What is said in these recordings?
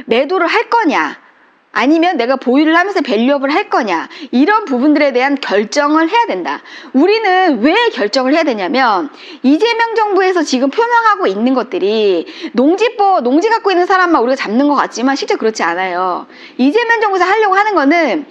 매도를 할 거냐, 아니면 내가 보유를 하면서 밸류업을 할 거냐, 이런 부분들에 대한 결정을 해야 된다. 우리는 왜 결정을 해야 되냐면, 이재명 정부에서 지금 표명하고 있는 것들이 농지 갖고 있는 사람만 우리가 잡는 것 같지만 실제 그렇지 않아요. 이재명 정부에서 하려고 하는 거는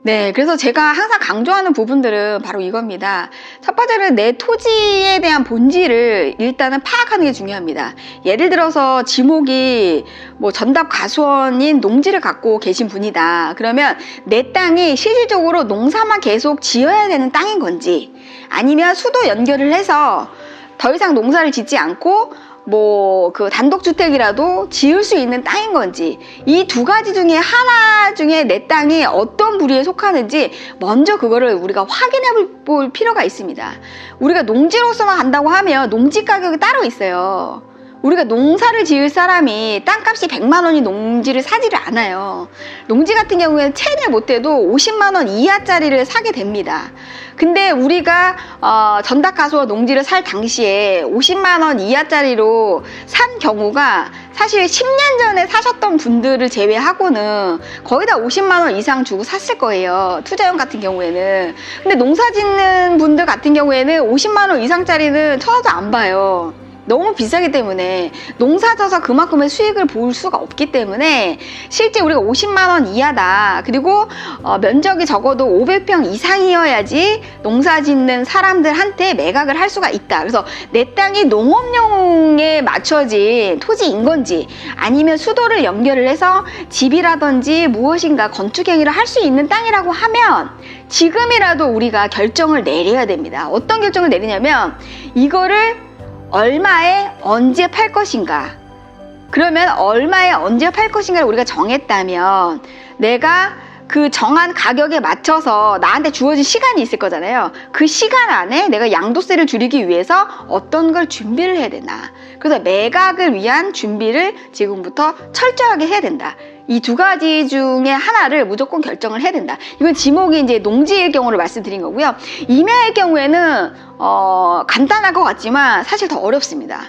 네, 그래서 제가 항상 강조하는 부분들은 바로 이겁니다. 첫 번째는 내 토지에 대한 본질을 일단은 파악하는 게 중요합니다. 예를 들어서 지목이 뭐 전답 가수원인 농지를 갖고 계신 분이다. 그러면 내 땅이 실질적으로 농사만 계속 지어야 되는 땅인 건지, 아니면 수도 연결을 해서 더 이상 농사를 짓지 않고 그 단독주택이라도 지을 수 있는 땅인 건지, 이 두 가지 중에 하나 중에 내 땅이 어떤 부류에 속하는지 먼저 그거를 우리가 확인해 볼 필요가 있습니다. 우리가 농지로서만 한다고 하면 농지 가격이 따로 있어요. 우리가 농사를 지을 사람이 땅값이 100만 원이 농지를 사지를 않아요. 농지 같은 경우에는 최대 못해도 50만 원 이하짜리를 사게 됩니다. 근데 우리가 전답가수원 농지를 살 당시에 50만 원 이하짜리로 산 경우가 사실 10년 전에 사셨던 분들을 제외하고는 거의 다 50만 원 이상 주고 샀을 거예요. 투자용 같은 경우에는. 근데 농사 짓는 분들 같은 경우에는 50만 원 이상짜리는 쳐다도 안 봐요. 너무 비싸기 때문에, 농사 져서 그만큼의 수익을 볼 수가 없기 때문에 실제 우리가 50만 원 이하다, 그리고 면적이 적어도 500평 이상이어야지 농사 짓는 사람들한테 매각을 할 수가 있다. 그래서 내 땅이 농업용에 맞춰진 토지인 건지, 아니면 수도를 연결을 해서 집이라든지 무엇인가 건축 행위를 할 수 있는 땅이라고 하면 지금이라도 우리가 결정을 내려야 됩니다. 어떤 결정을 내리냐면, 이거를 얼마에 언제 팔 것인가. 그러면 얼마에 언제 팔 것인가를 우리가 정했다면, 내가 그 정한 가격에 맞춰서 나한테 주어진 시간이 있을 거잖아요. 그 시간 안에 내가 양도세를 줄이기 위해서 어떤 걸 준비를 해야 되나. 그래서 매각을 위한 준비를 지금부터 철저하게 해야 된다. 이 두 가지 중에 하나를 무조건 결정을 해야 된다. 이건 지목이 이제 농지일 경우를 말씀드린 거고요. 임야일 경우에는 간단할 것 같지만 사실 더 어렵습니다.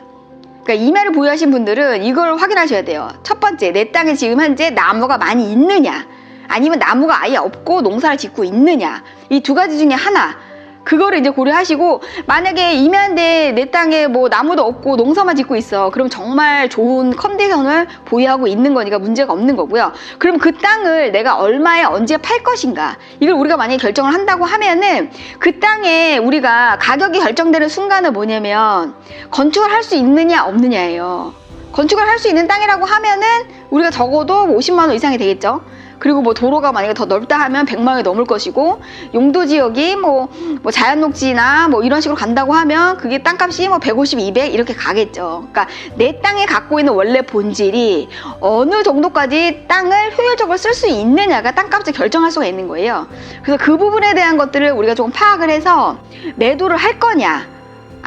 그러니까 임야를 보유하신 분들은 이걸 확인하셔야 돼요. 첫 번째, 내 땅에 지금 현재 나무가 많이 있느냐, 아니면 나무가 아예 없고 농사를 짓고 있느냐, 이 두 가지 중에 하나, 그거를 이제 고려하시고, 만약에 임야인데 내 땅에 뭐 나무도 없고 농사만 짓고 있어. 그럼 정말 좋은 컨디션을 보유하고 있는 거니까 문제가 없는 거고요. 그럼 그 땅을 내가 얼마에 언제 팔 것인가, 이걸 우리가 만약에 결정을 한다고 하면은 그 땅에 우리가 가격이 결정되는 순간은 뭐냐면 건축을 할 수 있느냐 없느냐예요. 건축을 할 수 있는 땅이라고 하면은 우리가 적어도 50만 원 이상이 되겠죠. 그리고 뭐 도로가 만약에 더 넓다 하면 100만 원이 넘을 것이고, 용도 지역이 뭐 자연녹지나 뭐 이런 식으로 간다고 하면 그게 땅값이 뭐 150, 200 이렇게 가겠죠. 그러니까 내 땅에 갖고 있는 원래 본질이 어느 정도까지 땅을 효율적으로 쓸 수 있느냐가 땅값을 결정할 수가 있는 거예요. 그래서 그 부분에 대한 것들을 우리가 조금 파악을 해서 매도를 할 거냐,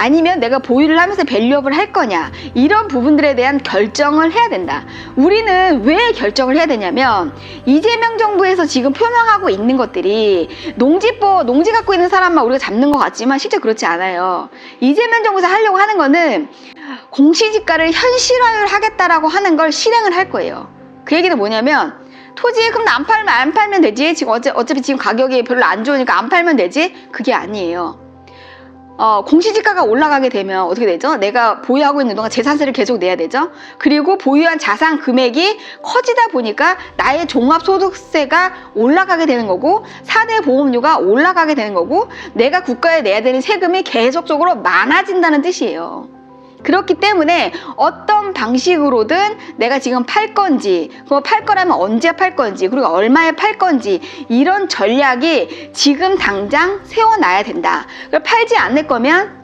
아니면 내가 보유를 하면서 밸류업을 할 거냐, 이런 부분들에 대한 결정을 해야 된다. 우리는 왜 결정을 해야 되냐면, 이재명 정부에서 지금 표명하고 있는 것들이 농지 갖고 있는 사람만 우리가 잡는 것 같지만 실제 그렇지 않아요. 이재명 정부에서 하려고 하는 거는 공시지가를 현실화를 하겠다라고 하는 걸 실행을 할 거예요. 그 얘기는 뭐냐면, 토지 그럼 안 팔면 되지, 지금 어차피 지금 가격이 별로 안 좋으니까 안 팔면 되지, 그게 아니에요. 공시지가가 올라가게 되면 어떻게 되죠? 내가 보유하고 있는 동안 재산세를 계속 내야 되죠? 그리고 보유한 자산 금액이 커지다 보니까 나의 종합소득세가 올라가게 되는 거고, 4대 보험료가 올라가게 되는 거고, 내가 국가에 내야 되는 세금이 계속적으로 많아진다는 뜻이에요. 그렇기 때문에 어떤 방식으로든 내가 지금 팔 건지, 그거 팔 거라면 언제 팔 건지, 그리고 얼마에 팔 건지, 이런 전략이 지금 당장 세워놔야 된다. 팔지 않을 거면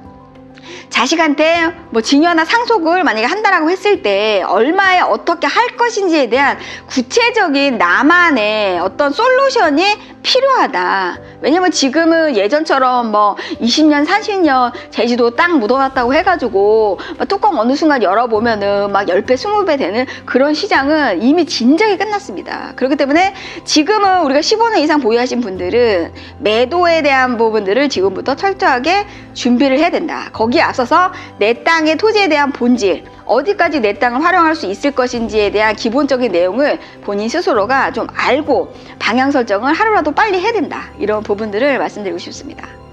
자식한테 뭐 증여나 상속을 만약에 한다라고 했을 때 얼마에 어떻게 할 것인지에 대한 구체적인 나만의 어떤 솔루션이 필요하다. 왜냐면 지금은 예전처럼 뭐 20년, 30년 제주도 땅 묻어놨다고 해가지고 막 뚜껑 어느 순간 열어보면은 막 10배, 20배 되는 그런 시장은 이미 진작에 끝났습니다. 그렇기 때문에 지금은 우리가 15년 이상 보유하신 분들은 매도에 대한 부분들을 지금부터 철저하게 준비를 해야 된다. 거기에 앞서서 내 땅의 토지에 대한 본질, 어디까지 내 땅을 활용할 수 있을 것인지에 대한 기본적인 내용을 본인 스스로가 좀 알고 방향 설정을 하루라도 빨리 해야 된다. 이런 부분들을 말씀드리고 싶습니다.